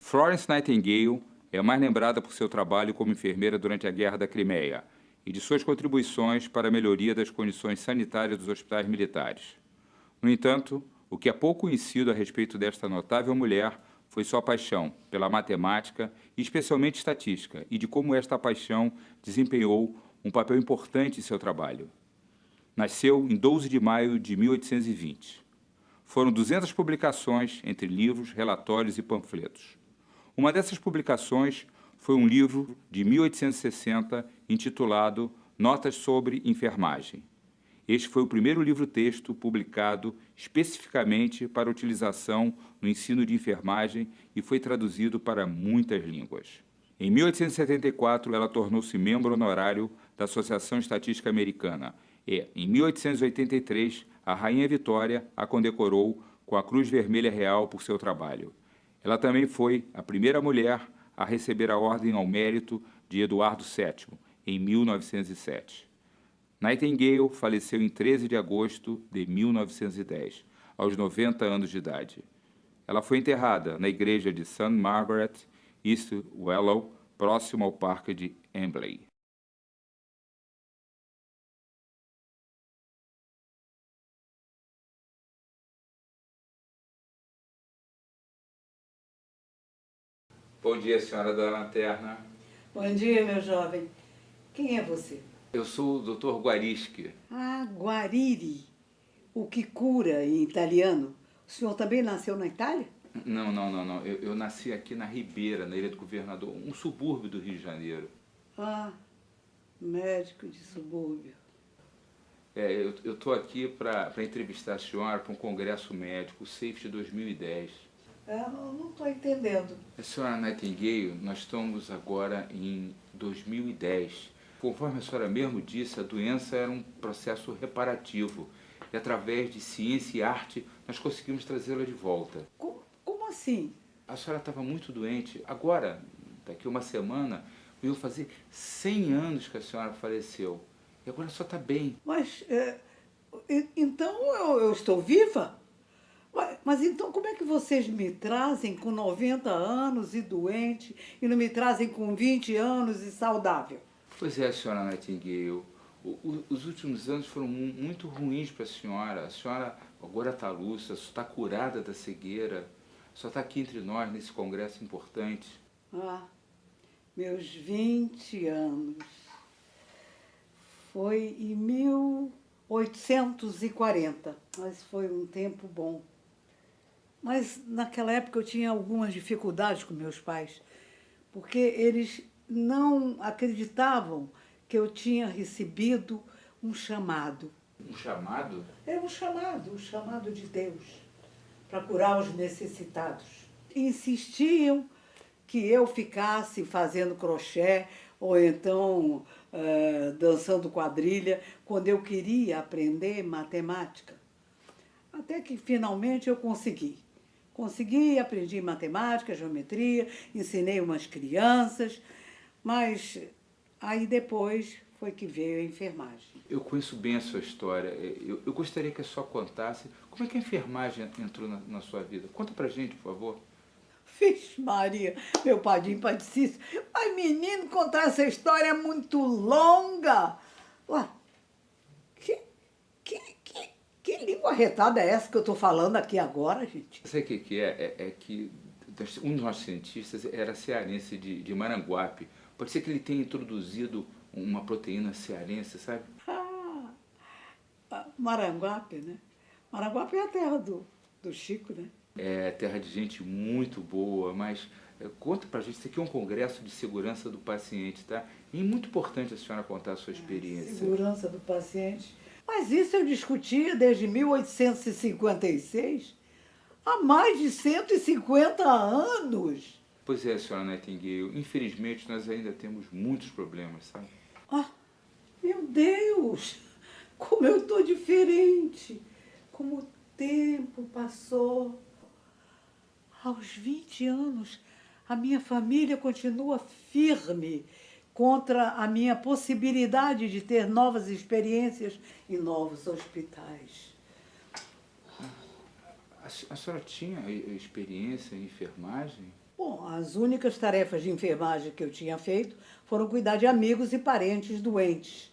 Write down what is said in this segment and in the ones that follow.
Florence Nightingale é mais lembrada por seu trabalho como enfermeira durante a Guerra da Crimeia e de suas contribuições para a melhoria das condições sanitárias dos hospitais militares. No entanto, o que é pouco conhecido a respeito desta notável mulher foi sua paixão pela matemática e especialmente estatística, e de como esta paixão desempenhou um papel importante em seu trabalho. Nasceu em 12 de maio de 1820. Foram 200 publicações entre livros, relatórios e panfletos. Uma dessas publicações foi um livro de 1860 intitulado Notas sobre Enfermagem. Este foi o primeiro livro-texto publicado especificamente para utilização no ensino de enfermagem e foi traduzido para muitas línguas. Em 1874, ela tornou-se membro honorário da Associação Estatística Americana e, em 1883, a Rainha Vitória a condecorou com a Cruz Vermelha Real por seu trabalho. Ela também foi a primeira mulher a receber a Ordem ao Mérito de Eduardo VII, em 1907. Nightingale faleceu em 13 de agosto de 1910, aos 90 anos de idade. Ela foi enterrada na igreja de St. Margaret, East Wellow, próximo ao Parque de Embley. Bom dia, senhora da lanterna. Bom dia, meu jovem. Quem é você? Eu sou o Dr. Guarischi. Ah, Guariri, o que cura em italiano. O senhor também nasceu na Itália? Não. Eu nasci aqui na Ribeira, na Ilha do Governador, um subúrbio do Rio de Janeiro. Ah, médico de subúrbio. Eu estou aqui para entrevistar a senhora para um congresso médico, o SAFET 2010. Não estou entendendo. A senhora Nightingale, nós estamos agora em 2010. Conforme a senhora mesmo disse, a doença era um processo reparativo. E através de ciência e arte, nós conseguimos trazê-la de volta. Como assim? A senhora estava muito doente. Agora, daqui uma semana, eu vou fazer 100 anos que a senhora faleceu. E agora só está bem. Mas, então eu estou viva? Mas então como é que vocês me trazem com 90 anos e doente e não me trazem com 20 anos e saudável? Pois é, senhora Nightingale. Os últimos anos foram muito ruins para a senhora. A senhora agora está lúcida, está curada da cegueira. Só está aqui entre nós, nesse congresso importante. Ah, meus 20 anos. Foi em 1840, mas foi um tempo bom. Mas naquela época eu tinha algumas dificuldades com meus pais, porque eles não acreditavam que eu tinha recebido um chamado. Um chamado? Era um chamado de Deus, para curar os necessitados. Insistiam que eu ficasse fazendo crochê ou então dançando quadrilha, quando eu queria aprender matemática. Até que finalmente eu consegui. Aprendi matemática, geometria, ensinei umas crianças, mas aí depois foi que veio a enfermagem. Eu conheço bem a sua história. Eu gostaria que a senhora contasse como é que a enfermagem entrou na sua vida. Conta pra gente, por favor. Vixe Maria, meu padrinho padecíssimo. Mas menino, contar essa história é muito longa. Ué, que língua retada é essa que eu estou falando aqui agora, gente? Sabe o que é? É que um dos nossos cientistas era cearense de Maranguape. Pode ser que ele tenha introduzido uma proteína cearense, sabe? Maranguape, né? Maranguape é a terra do Chico, né? É terra de gente muito boa, mas conta pra gente, isso aqui é um congresso de segurança do paciente, tá? E é muito importante a senhora contar a sua experiência. Segurança do paciente. Mas isso eu discutia desde 1856, há mais de 150 anos. Pois é, senhora Nightingale, infelizmente nós ainda temos muitos problemas, sabe? Ah, meu Deus, como eu estou diferente, como o tempo passou. Aos 20 anos, a minha família continua firme contra a minha possibilidade de ter novas experiências em novos hospitais. A senhora tinha experiência em enfermagem? Bom, as únicas tarefas de enfermagem que eu tinha feito foram cuidar de amigos e parentes doentes.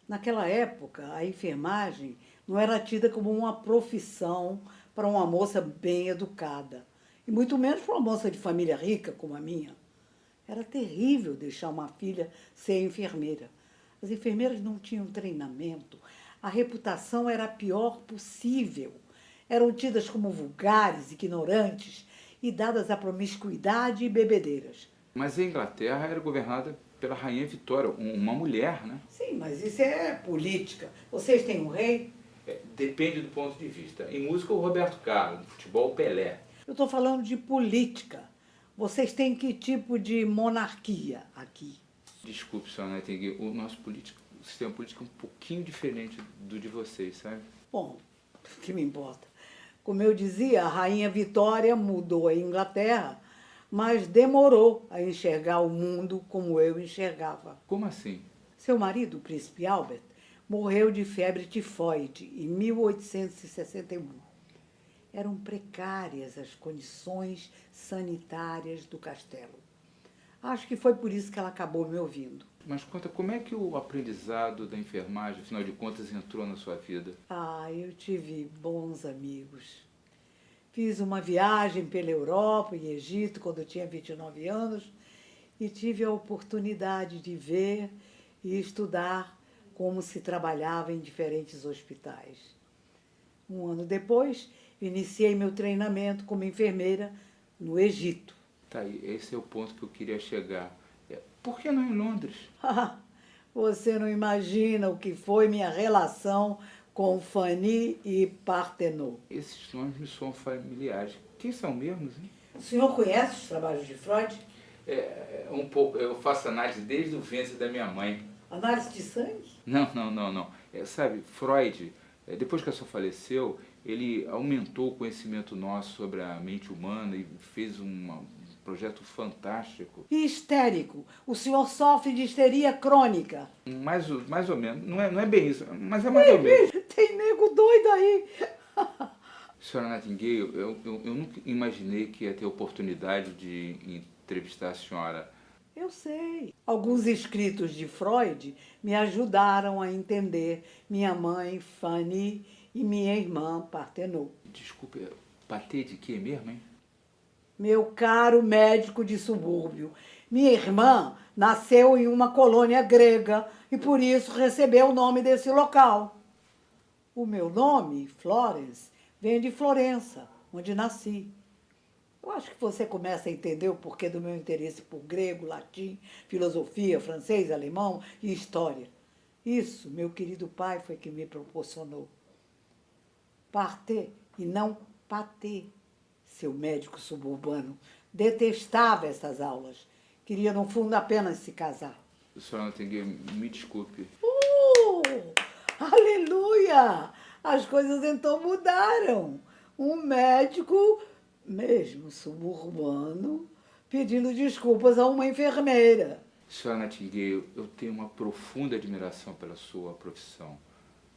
Naquela época, a enfermagem não era tida como uma profissão para uma moça bem educada, e muito menos para uma moça de família rica como a minha. Era terrível deixar uma filha ser enfermeira. As enfermeiras não tinham treinamento, a reputação era a pior possível. Eram tidas como vulgares, ignorantes e dadas à promiscuidade e bebedeiras. Mas a Inglaterra era governada pela Rainha Vitória, uma mulher, né? Sim, mas isso é política. Vocês têm um rei? Depende do ponto de vista. Em música, o Roberto Carlos, no futebol, o Pelé. Eu estou falando de política. Vocês têm que tipo de monarquia aqui? Desculpe, senhora Nightingale, o sistema político é um pouquinho diferente do de vocês, sabe? Bom, o que me importa? Como eu dizia, a Rainha Vitória mudou a Inglaterra, mas demorou a enxergar o mundo como eu enxergava. Como assim? Seu marido, o príncipe Albert, morreu de febre tifoide em 1861. Eram precárias as condições sanitárias do castelo. Acho que foi por isso que ela acabou me ouvindo. Mas conta, como é que o aprendizado da enfermagem, afinal de contas, entrou na sua vida? Eu tive bons amigos. Fiz uma viagem pela Europa e Egito quando eu tinha 29 anos e tive a oportunidade de ver e estudar como se trabalhava em diferentes hospitais. Um ano depois, iniciei meu treinamento como enfermeira no Egito. Tá aí, esse é o ponto que eu queria chegar. Por que não em Londres? Você não imagina o que foi minha relação com Fanny e Partenot. Esses nomes me são familiares. Quem são mesmos, hein? O senhor conhece os trabalhos de Freud? Um pouco. Eu faço análise desde o ventre da minha mãe. Análise de sangue? Não. Sabe, Freud, depois que a sua faleceu, ele aumentou o conhecimento nosso sobre a mente humana e fez um projeto fantástico. E histérico. O senhor sofre de histeria crônica. Mais ou menos. Não é bem isso, mas é mais ou menos. Tem nego doido aí. Senhora Nightingale, eu nunca imaginei que ia ter a oportunidade de entrevistar a senhora. Eu sei. Alguns escritos de Freud me ajudaram a entender minha mãe, Fanny, e minha irmã, Partenot. Desculpe, bater de quê mesmo, hein? Meu caro médico de subúrbio, minha irmã nasceu em uma colônia grega e por isso recebeu o nome desse local. O meu nome, Florence, vem de Florença, onde nasci. Eu acho que você começa a entender o porquê do meu interesse por grego, latim, filosofia, francês, alemão e história. Isso, meu querido pai, foi que me proporcionou. Partez e não pâté. Seu médico suburbano detestava essas aulas. Queria, no fundo, apenas se casar. Senhora Nightingale, me desculpe. Aleluia! As coisas então mudaram. Um médico, mesmo suburbano, pedindo desculpas a uma enfermeira. Senhora Nightingale, eu tenho uma profunda admiração pela sua profissão.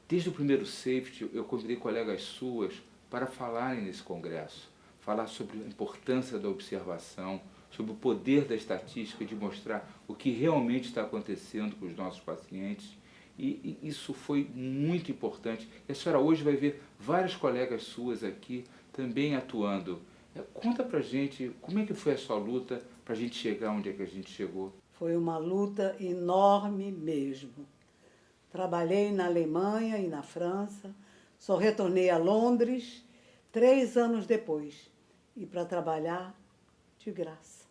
Desde o primeiro safety, eu convidei colegas suas para falarem nesse congresso. Falar sobre a importância da observação, sobre o poder da estatística de mostrar o que realmente está acontecendo com os nossos pacientes. E isso foi muito importante. E a senhora hoje vai ver várias colegas suas aqui também atuando. Conta pra gente como é que foi a sua luta para a gente chegar onde é que a gente chegou. Foi uma luta enorme mesmo. Trabalhei na Alemanha e na França, só retornei a Londres 3 anos depois. E para trabalhar de graça.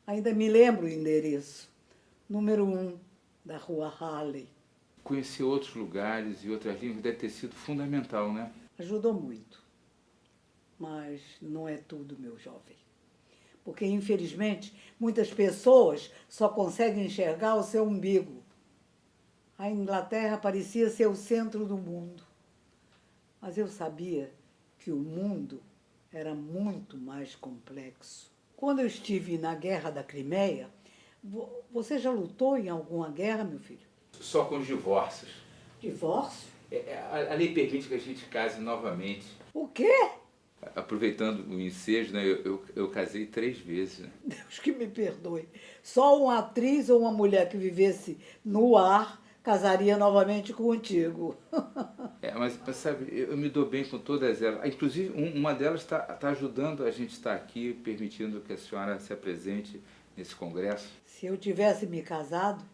Ainda me lembro o endereço, número 1 da Rua Harley. Conhecer outros lugares e outras línguas deve ter sido fundamental, né? Ajudou muito, mas não é tudo, meu jovem. Porque, infelizmente, muitas pessoas só conseguem enxergar o seu umbigo. A Inglaterra parecia ser o centro do mundo, mas eu sabia que o mundo era muito mais complexo. Quando eu estive na Guerra da Crimeia, você já lutou em alguma guerra, meu filho? Só com os divórcios. Divórcio? A lei permite que a gente case novamente. O quê? Aproveitando o ensejo, né, eu casei 3 vezes, né? Deus que me perdoe. Só uma atriz ou uma mulher que vivesse no ar casaria novamente contigo. Mas sabe, eu me dou bem com todas elas. Inclusive, uma delas está ajudando a gente estar aqui, permitindo que a senhora se apresente nesse congresso. Se eu tivesse me casado,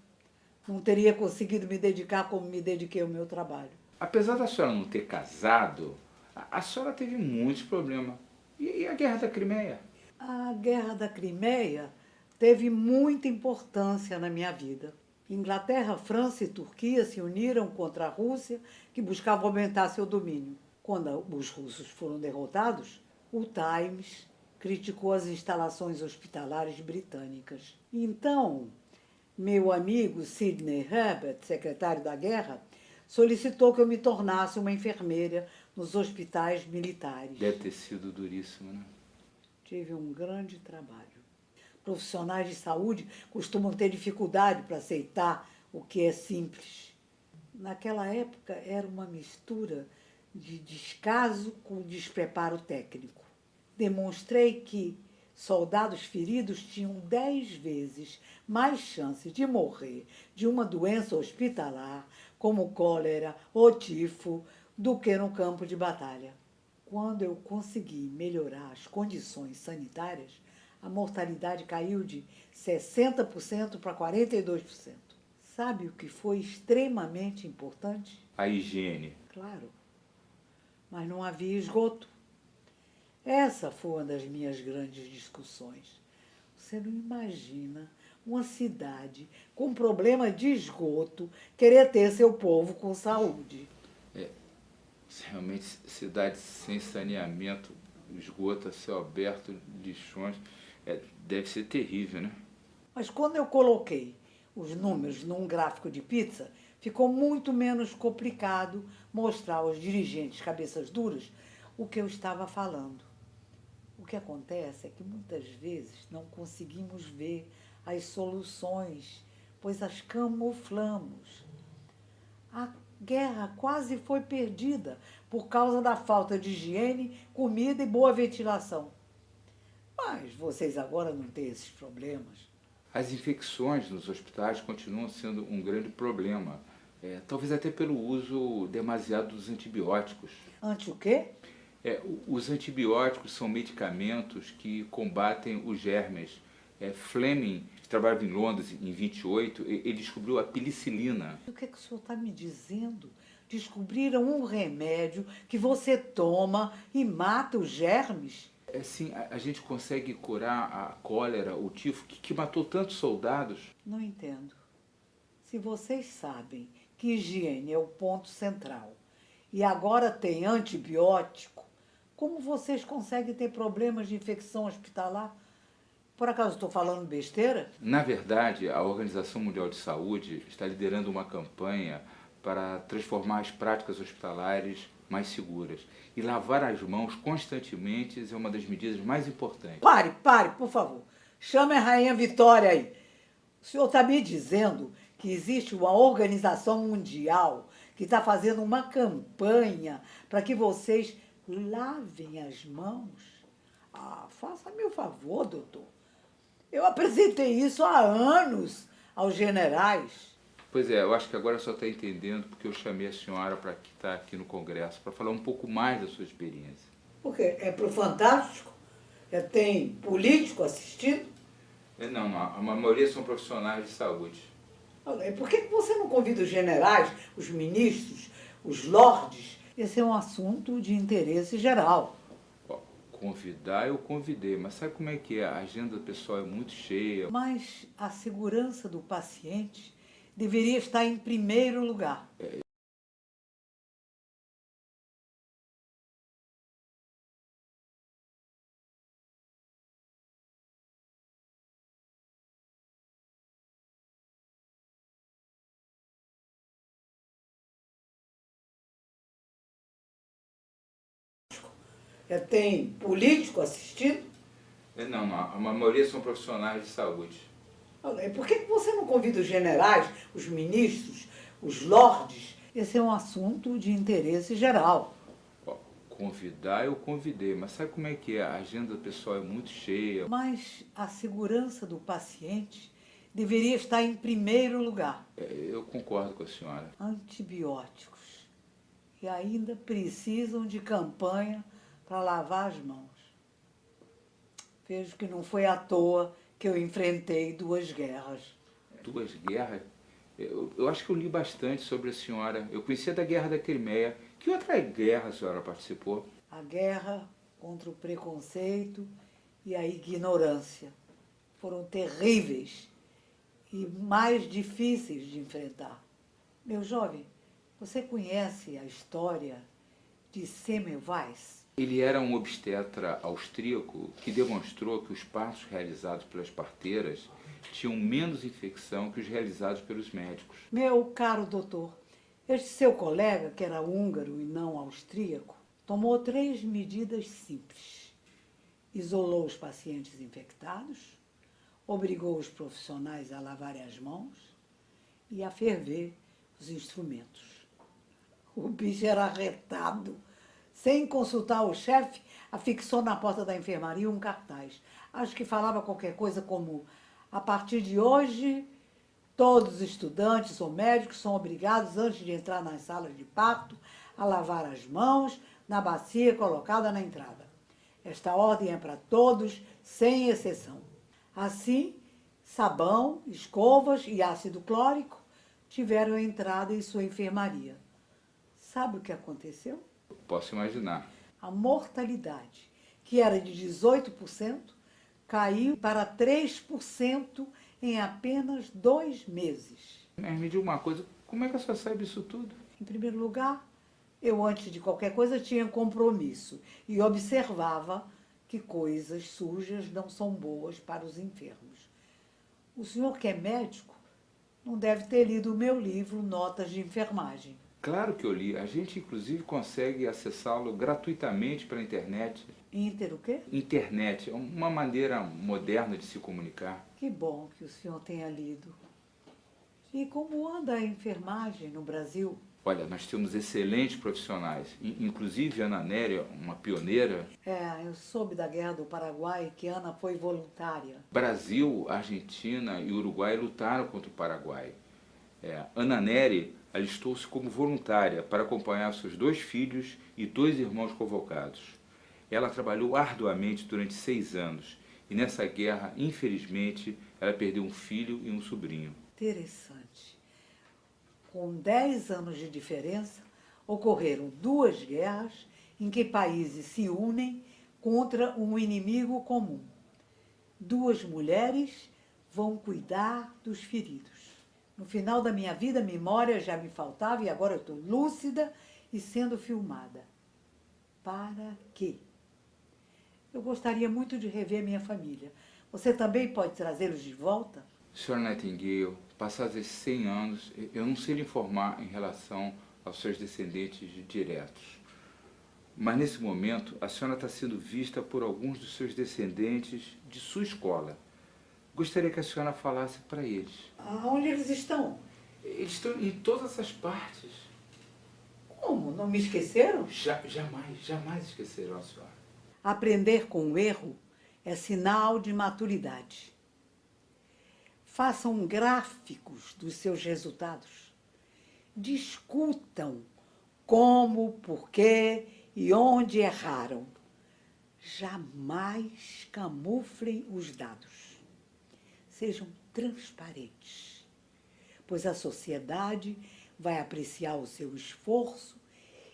não teria conseguido me dedicar como me dediquei ao meu trabalho. Apesar da senhora não ter casado, a senhora teve muitos problemas. E a Guerra da Crimeia? A Guerra da Crimeia teve muita importância na minha vida. Inglaterra, França e Turquia se uniram contra a Rússia, que buscava aumentar seu domínio. Quando os russos foram derrotados, o Times criticou as instalações hospitalares britânicas. Então, meu amigo Sidney Herbert, secretário da guerra, solicitou que eu me tornasse uma enfermeira nos hospitais militares. Deve ter sido duríssimo, né? Tive um grande trabalho. Profissionais de saúde costumam ter dificuldade para aceitar o que é simples. Naquela época era uma mistura de descaso com despreparo técnico. Demonstrei que soldados feridos tinham 10 vezes mais chances de morrer de uma doença hospitalar, como cólera ou tifo, do que no campo de batalha. Quando eu consegui melhorar as condições sanitárias, a mortalidade caiu de 60% para 42%. Sabe o que foi extremamente importante? A higiene. Claro, mas não havia esgoto. Essa foi uma das minhas grandes discussões. Você não imagina uma cidade com problema de esgoto querer ter seu povo com saúde. Realmente, cidades sem saneamento, esgoto a céu aberto, lixões, deve ser terrível, né? Mas quando eu coloquei os números num gráfico de pizza, ficou muito menos complicado mostrar aos dirigentes cabeças duras o que eu estava falando. O que acontece é que muitas vezes não conseguimos ver as soluções, pois as camuflamos. A guerra quase foi perdida por causa da falta de higiene, comida e boa ventilação. Mas vocês agora não têm esses problemas. As infecções nos hospitais continuam sendo um grande problema, talvez até pelo uso demasiado dos antibióticos. Antes o quê? Os antibióticos são medicamentos que combatem os germes. Fleming, que trabalhava em Londres em 28, ele descobriu a penicilina. O que é que o senhor está me dizendo? Descobriram um remédio que você toma e mata os germes? Sim, a gente consegue curar a cólera, o tifo, que matou tantos soldados. Não entendo. Se vocês sabem que higiene é o ponto central e agora tem antibiótico, como vocês conseguem ter problemas de infecção hospitalar? Por acaso estou falando besteira? Na verdade, a Organização Mundial de Saúde está liderando uma campanha para transformar as práticas hospitalares mais seguras. E lavar as mãos constantemente é uma das medidas mais importantes. Pare, por favor. Chame a Rainha Vitória aí. O senhor está me dizendo que existe uma organização mundial que está fazendo uma campanha para que vocês lavem as mãos? Faça-me o favor, doutor. Eu apresentei isso há anos aos generais. Pois é, eu acho que agora só está entendendo porque eu chamei a senhora para estar aqui no Congresso, para falar um pouco mais da sua experiência. Por quê? É pro Fantástico? Tem político assistindo? Não, a maioria são profissionais de saúde. Por que você não convida os generais, os ministros, os lordes? Esse é um assunto de interesse geral. Convidar eu convidei, mas sabe como é que é? A agenda pessoal é muito cheia. Mas a segurança do paciente deveria estar em primeiro lugar. Tem político assistindo? Não, a maioria são profissionais de saúde. Por que você não convida os generais, os ministros, os lordes? Esse é um assunto de interesse geral. convidar eu convidei, mas sabe como é que é? A agenda pessoal é muito cheia. Mas a segurança do paciente deveria estar em primeiro lugar. Eu concordo com a senhora. Antibióticos. E ainda precisam de campanha para lavar as mãos. Vejo que não foi à toa que eu enfrentei 2 guerras. 2 guerras? Eu acho que eu li bastante sobre a senhora. Eu conhecia da Guerra da Crimeia. Que outra guerra a senhora participou? A guerra contra o preconceito e a ignorância foram terríveis e mais difíceis de enfrentar. Meu jovem, você conhece a história de Semmelweis? Ele era um obstetra austríaco que demonstrou que os partos realizados pelas parteiras tinham menos infecção que os realizados pelos médicos. Meu caro doutor, este seu colega, que era húngaro e não austríaco, tomou 3 medidas simples. Isolou os pacientes infectados, obrigou os profissionais a lavarem as mãos e a ferver os instrumentos. O bicho era arretado. Sem consultar o chefe, afixou na porta da enfermaria um cartaz. Acho que falava qualquer coisa como: a partir de hoje, todos os estudantes ou médicos são obrigados, antes de entrar nas salas de parto, a lavar as mãos na bacia colocada na entrada. Esta ordem é para todos, sem exceção. Assim, sabão, escovas e ácido clórico tiveram entrada em sua enfermaria. Sabe o que aconteceu? Posso imaginar. A mortalidade, que era de 18%, caiu para 3% em apenas 2 meses. Mas me diga uma coisa, como é que a senhora sabe isso tudo? Em primeiro lugar, eu, antes de qualquer coisa, tinha compromisso e observava que coisas sujas não são boas para os enfermos. O senhor, que é médico, não deve ter lido o meu livro Notas de Enfermagem. Claro que eu li. A gente, inclusive, consegue acessá-lo gratuitamente pela internet. Inter o quê? Internet é uma maneira moderna de se comunicar. Que bom que o senhor tenha lido. E como anda a enfermagem no Brasil? Olha, nós temos excelentes profissionais. Inclusive, Ana Néria, uma pioneira. Eu soube da Guerra do Paraguai que Ana foi voluntária. Brasil, Argentina e Uruguai lutaram contra o Paraguai. Ana Nery alistou-se como voluntária para acompanhar seus 2 filhos e 2 irmãos convocados. Ela trabalhou arduamente durante 6 anos e nessa guerra, infelizmente, ela perdeu um filho e um sobrinho. Interessante. Com 10 anos de diferença, ocorreram 2 guerras em que países se unem contra um inimigo comum. 2 mulheres vão cuidar dos feridos. No final da minha vida, a memória já me faltava e agora eu estou lúcida e sendo filmada. Para quê? Eu gostaria muito de rever minha família. Você também pode trazê-los de volta? Sra. Nightingale, passados esses 100 anos, eu não sei lhe informar em relação aos seus descendentes diretos. Mas nesse momento, a senhora está sendo vista por alguns dos seus descendentes de sua escola. Gostaria que a senhora falasse para eles. Onde eles estão? Eles estão em todas as partes. Como? Não me esqueceram? Jamais esquecerão a senhora. Aprender com o erro é sinal de maturidade. Façam gráficos dos seus resultados. Discutam como, por quê e onde erraram. Jamais camuflem os dados. Sejam transparentes, pois a sociedade vai apreciar o seu esforço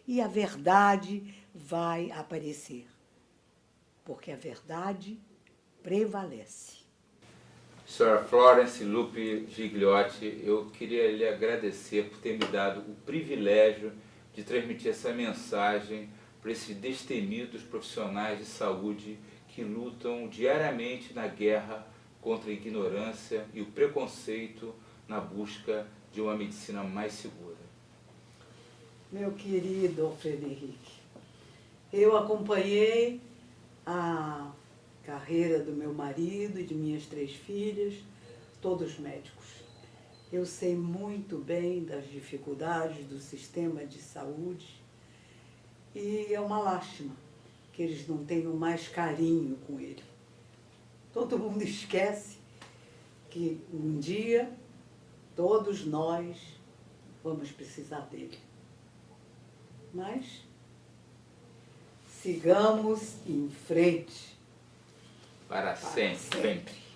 e a verdade vai aparecer, porque a verdade prevalece. Sra. Florence Lupe Gigliotti, eu queria lhe agradecer por ter me dado o privilégio de transmitir essa mensagem para esses destemidos profissionais de saúde que lutam diariamente na guerra contra a ignorância e o preconceito na busca de uma medicina mais segura. Meu querido Frederic, eu acompanhei a carreira do meu marido e de minhas 3 filhas, todos médicos. Eu sei muito bem das dificuldades do sistema de saúde E é uma lástima que eles não tenham mais carinho com ele. Todo mundo esquece que um dia todos nós vamos precisar dele. Mas sigamos em frente. Para sempre.